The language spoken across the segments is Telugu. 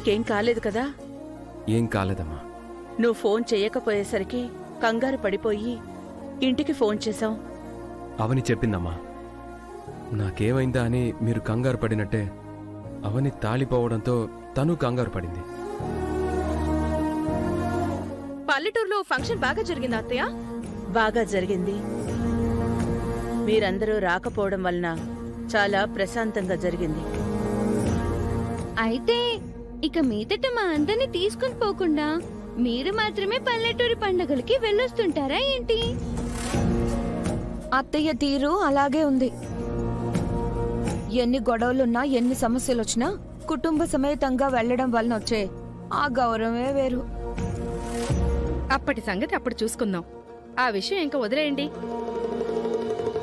నీకేం కాలేదు కదా? ఏం కాలేదమ్మా. నువ్వు ఫోన్ చెయ్యకపోయేసరికి కంగారు పడిపోయి ఇంటికి ఫోన్ చేశాం. అవని చెప్పిందమ్మా. నాకేమైందా అని మీరు కంగారు పడినట్టే అవని తాళిపోవడంతో తను కంగారు పడింది. పల్లెటూరులో ఫంక్షన్ బాగా జరిగిందా అత్తయ్య? బాగా జరిగింది. మీరందరూ రాకపోవడం వలన చాలా ప్రశాంతంగా జరిగింది. అయితే ఇక మీదట మా అందరిని తీసుకుని పోకుండా మీరు మాత్రమే పల్లెటూరి పండుగలకి వెళ్ళొస్తుంటారా ఏంటి? అత్తయ్య తీరు అలాగే ఉంది. ఎన్ని గొడవలున్నా ఎన్ని సమస్యలొచ్చినా కుటుంబ సమేతంగా వెళ్లడం వలన వచ్చే ఆ గౌరవమే వేరు. అప్పటి సంగతి అప్పుడు చూసుకుందాం. ఆ విషయం ఇంకా వదిలేయండి.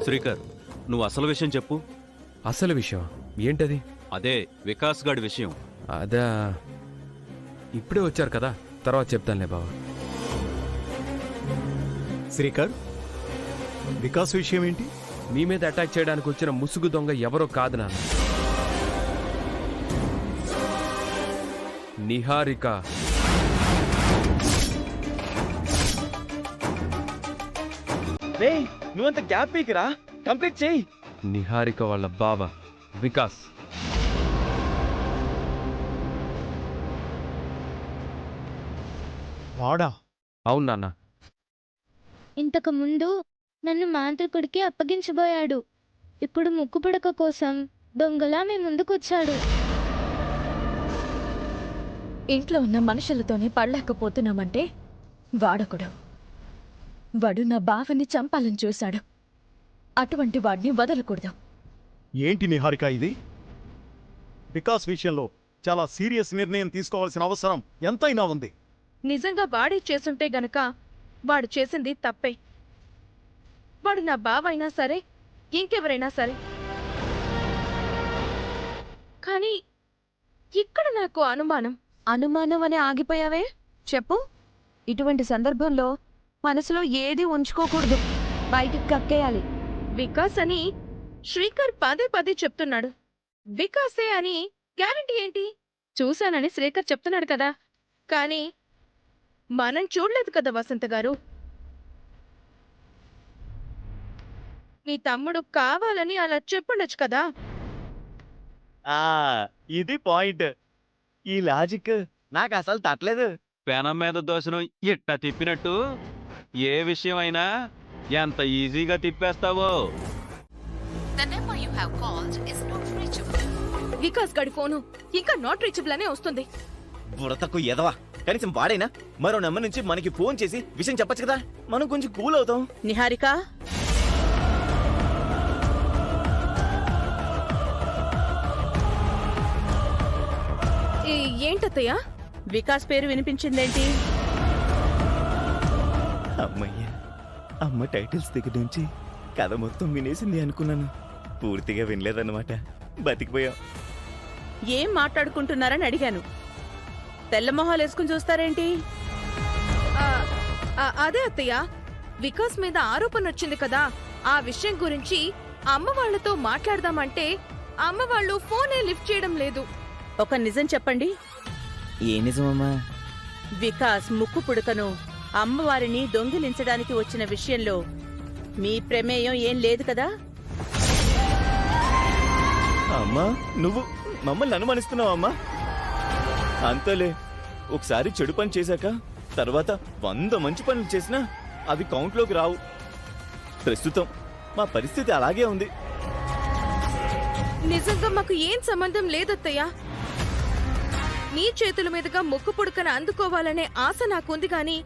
శ్రీకర్, నువ్వు అసలు విషయం చెప్పు. అసలు విషయం ఏంటది? అదే వికాస్ గాడి విషయం. అదా, ఇప్పుడే వచ్చారు కదా, తర్వాత చెప్తానులే బావా. శ్రీకర్, వికాస్ విషయం ఏంటి? మీ మీద అటాక్ చేయడానికి వచ్చిన ముసుగు దొంగ ఎవరో కాదు నాన్న. నిహారిక. నువ్వంత గ్యాప్ పీకిరా, కంప్లీట్ చెయ్యి. నిహారిక వాళ్ళ బావ వికాస్. వాడా? అవును నాన్న. ఇంతకు ముందు నన్ను మాంత్రికుడికి అప్పగించబోయాడు. ఇప్పుడు ముక్కుపుడక కోసం దొంగలా మీ ముందుకొచ్చాడు. ఇంట్లో ఉన్న మనుషులతోనే పడలేకపోతున్నామంటే వాడొకడు. వాడు నా బావని చంపాలని చూశాడు. అటువంటి వాడిని వదలకూడదు. ఏంటి నిహారిక ఇది? వికాస్ విషయంలో చాలా సీరియస్ నిర్ణయం తీసుకోవాల్సిన అవసరం ఎంతైనా ఉంది. నిజంగా వాడే చేసుంటే గనక వాడు చేసింది తప్పే. వాడు నా బావైనా సరే, ఇంకెవరైనా సరే. కానీ ఇక్కడ నాకు అనుమానం. అనుమానం అని ఆగిపోయావే? చెప్పు. ఇటువంటి సందర్భంలో మనసులో ఏది ఉంచుకోకూడదు, బయటికి కక్కేయాలి. వికాస్ అని శ్రీకర్ పదే పదే చెప్తున్నాడు. వికాసే అని గ్యారంటీ ఏంటి? చూశానని శ్రీకర్ చెప్తున్నాడు కదా, కానీ మనం చూడలేదు కదా వసంత గారు. మీ తమ్ముడు కావాలని అలా చెప్పుండొచ్చు కదా. ఇది పాయింట్. ఈ లాజిక్ నాకు అసలు తట్టలేదు. పెనం మీద దోశను ఇట్ట తిప్పినట్టు ఏ విషయం అయినా ఎంత ఈజీగా తిప్పేస్తావో. వికాస్ గడి ఫోను ఇంకా నాట్ రీచబుల్ అనే వస్తుంది. బుడతకు ఎదవా, కనీసం వాడైనా మరో నెంబర్ నుంచి మనకి ఫోన్ చేసి విషయం చెప్పొచ్చు కదా, మనం కొంచెం కూల్ అవుతాం. నిహారిక, ఏంటత్తయ్యా? వికాస్ పేరు వినిపించిందేంటి? అమ్మయ్య, అమ్మ టైటిల్స్ దగ్గర నుంచి కథ మొత్తం వినేసింది అనుకున్నాను. పూర్తిగా వినలేదన్నమాట. బతికిపోయాం. ఏం మాట్లాడుకుంటున్నారని అడిగాను. తెల్లమొహాలు వేసుకుని చూస్తారేంటి? అదే అత్తయ్య, వికాస్ మీద ఆరోపణ వచ్చింది కదా, ఆ విషయం గురించి అమ్మ వాళ్లతో మాట్లాడదామంటే అమ్మ వాళ్ళు ఫోనే లిఫ్ట్ చేయడం లేదు. ఒక నిజం చెప్పండి. ఏ నిజమమ్మా? వికాస్ ముక్కు పుడకను అమ్మవారిని దొంగిలించడానికి వచ్చిన విషయంలో మీ ప్రమేయం ఏం లేదు కదా? అమ్మా, నువ్వు మమ్మల్ని అనుమానిస్తున్నావు అమ్మా? అంతలే, ఒకసారి చెడు పని చేశాక తర్వాత 100 మంచి పనులు చేసినా అవి కౌంట్లోకి రావు. ప్రస్తుతం మా పరిస్థితి అలాగే ఉంది. నిజంగా మాకు ఏం సంబంధం లేదత్తయ్యా. నీ చేతుల మీదుగా ముక్కు పుడకన అందుకోవాలనే ఆశ నాకుంది గాని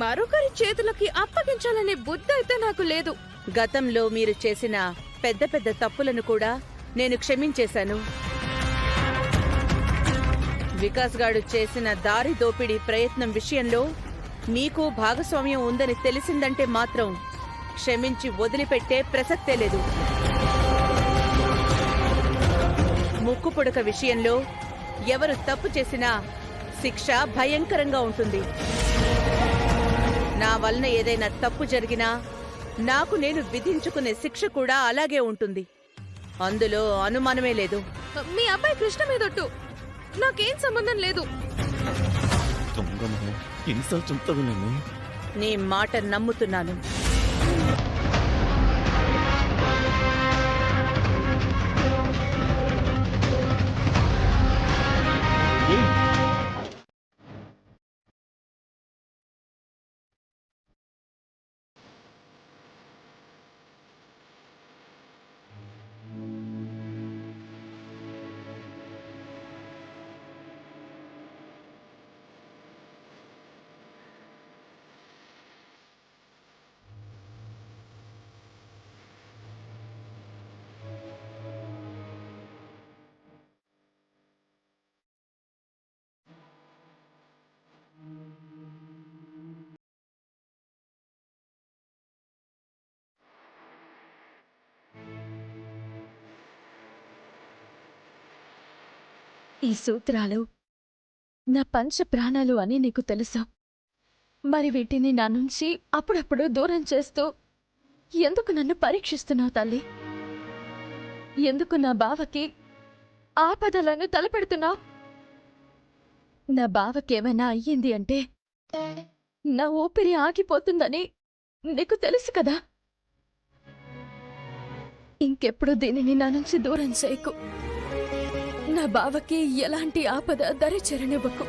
మరొకరి చేతులకి అప్పగించాలనే బుద్ధి అయితే నాకు లేదు. గతంలో మీరు చేసిన పెద్ద పెద్ద తప్పులను కూడా నేను క్షమించేశాను. వికాస్ గాడు చేసిన దారి దోపిడీ ప్రయత్నం విషయంలో మీకు భాగస్వామ్యం ఉందని తెలిసిందంటే మాత్రం క్షమించి వదిలిపెట్టే ప్రసక్తే లేదు. ముక్కు పుడక విషయంలో ఎవరు తప్పు చేసినా శిక్ష భయంకరంగా ఉంటుంది. నా వలన ఏదైనా తప్పు జరిగినా నాకు నేను విధించుకునే శిక్ష కూడా అలాగే ఉంటుంది. అందులో అనుమానమే లేదు. మీ అబ్బాయి కృష్ణ మీదొట్టు. నాకేం సంబంధం లేదు. దొంగ మొహం, ఎన్నిసార్లు చెప్తావు నన్ను? నీ మాట నమ్ముతున్నాను. ఈ సూత్రాలు నా పంచ ప్రాణాలు అని నీకు తెలుసు. మరి వీటిని నా నుంచి అప్పుడప్పుడు దూరం చేస్తూ ఎందుకు నన్ను పరీక్షిస్తున్నావు తల్లి? ఎందుకు నా బావకి ఆపదలను తలపెడుతున్నావు? నా బావకేమైనా అయ్యింది అంటే నా ఊపిరి ఆగిపోతుందని నీకు తెలుసు కదా. ఇంకెప్పుడు దీనిని నా నుంచి దూరం చేయకు. నా బావకి ఎలాంటి ఆపద దరి చేరనివ్వకు.